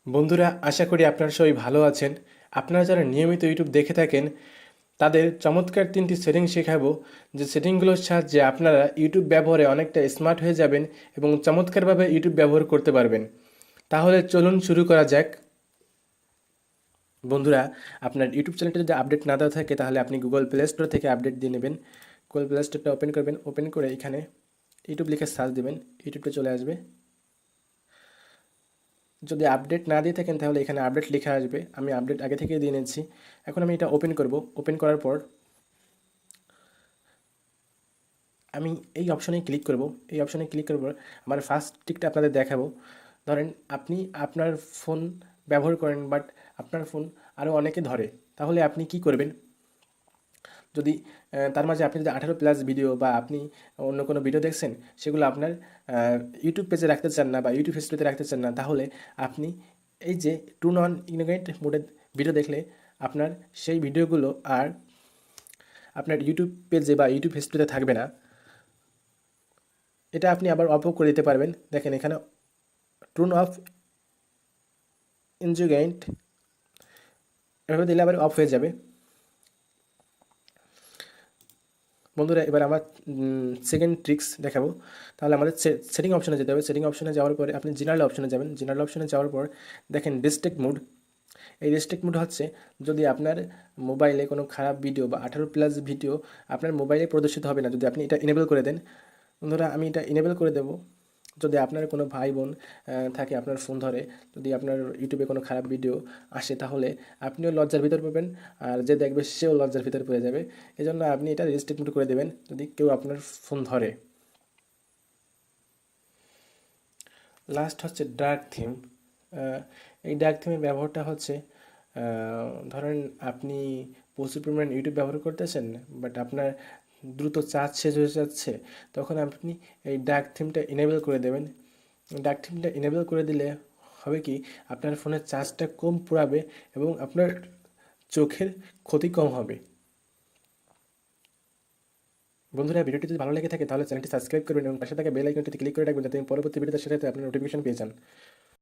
বন্ধুরা, আশা করি আপনারা সবাই ভালো আছেন। আপনারা যারা নিয়মিত ইউটিউব দেখে থাকেন তাদের চমৎকার 3টি সেটিং শেখাবো, যে সেটিংগুলোর সাহায্যে আপনারা ইউটিউব ব্যবহারে অনেকটা স্মার্ট হয়ে যাবেন এবং চমৎকারভাবে ইউটিউব ব্যবহার করতে পারবেন। তাহলে চলুন শুরু করা যাক। বন্ধুরা, আপনার ইউটিউব চ্যানেলটা যদি আপডেট না দেওয়া থাকে তাহলে আপনি গুগল প্লে স্টোর থেকে আপডেট দিয়ে নেবেন। গুগল প্লে স্টোরটা ওপেন করবেন, ওপেন করে এখানে ইউটিউব লিখে সার্চ দেবেন, ইউটিউবটা চলে আসবে। যদি আপডেট না দিয়ে থাকেন তাহলে এখানে আপডেট লেখা আসবে, আমি আপডেট আগে থেকেই দিয়ে নিচ্ছি। এখন আমি এটা ওপেন করব। ওপেন করার পর আমি এই অপশনে ক্লিক করব। এই অপশনে ক্লিক করার পর আমার ফার্স্ট টিকটা আপনাদের দেখাবো। ধরেন আপনি আপনার ফোন ব্যবহার করেন, বাট আপনার ফোন আরও অনেকে ধরে, তাহলে আপনি কি করবেন? যদি তার মাঝে আপনি যদি 18+ ভিডিও বা আপনি অন্য কোনো ভিডিও দেখছেন, সেগুলো আপনার ইউটিউব পেজে রাখতে চান না বা ইউটিউব হিস্ট্রিতে রাখতে চান না, তাহলে আপনি এই যে টু নন ইগনোরেন্ট মোডে ভিডিও দেখলে আপনার সেই ভিডিওগুলো আর আপনার ইউটিউব পেজে বা ইউটিউব হিস্ট্রিতে থাকবে না। এটা আপনি আবার অফও করে দিতে পারবেন। দেখেন এখানে টুন অফ ইনজুগেন্ট, এভাবে দিলে আবার অফ হয়ে যাবে। বন্ধুরা, এবার আমার সেকেন্ড ট্রিক্স দেখাবো। তাহলে আমাদের সেটিং অপশনে যেতে হবে। সেটিং অপশনে যাওয়ার পরে আপনি জেনারেল অপশনে যাবেন। জেনারেল অপশনে যাওয়ার পর দেখেন রেস্ট্রিক্ট মুড। এই রেস্ট্রিক্ট মুড হচ্ছে যদি আপনার মোবাইলে কোনো খারাপ ভিডিও বা 18+ ভিডিও আপনার মোবাইলে প্রদর্শিত হবে না, যদি আপনি এটা ইনেবল করে দেন। বন্ধুরা, আমি এটা ইনেবল করে দেবো। যদি আপনার কোনো ভাই বোন থাকে আপনার ফোন ধরে, যদি আপনার ইউটিউবে কোনো খারাপ ভিডিও আসে, তাহলে আপনিও লজ্জার ভিতর পড়বেন আর যে দেখবে সেও লজ্জার ভিতর পড়ে যাবে। এই জন্য আপনি এটা রেস্ট্রিক্ট মোড করে দেবেন যদি কেউ আপনার ফোন ধরে। লাস্ট হচ্ছে ডার্ক থিম। এই ডার্ক থিমের ব্যবহারটা হচ্ছে ধরেন আপনি প্রচুর পরিমাণ ইউটিউব ব্যবহার করতেছেন, বাট আপনার দ্রুত চার্জ শেষ হয়ে যাচ্ছে, তখন আপনি এই ডার্ক থিমটা ইনেবল করে দেবেন। ডার্ক থিমটা ইনেবল করে দিলে হবে কি, আপনার ফোনের চার্জটা কম পোড়াবে এবং আপনার চোখের ক্ষতি কম হবে। বন্ধুরা, ভিডিওটি যদি ভালো লেগে থাকে তাহলে চ্যানেলটি সাবস্ক্রাইব করবেন এবং পাশে থাকা বেল আইকনটিতে ক্লিক করে রাখবেন, যাতে আমি পরবর্তী ভিডিওতে সাথে আপনার নোটিফিকেশন পেয়ে যান।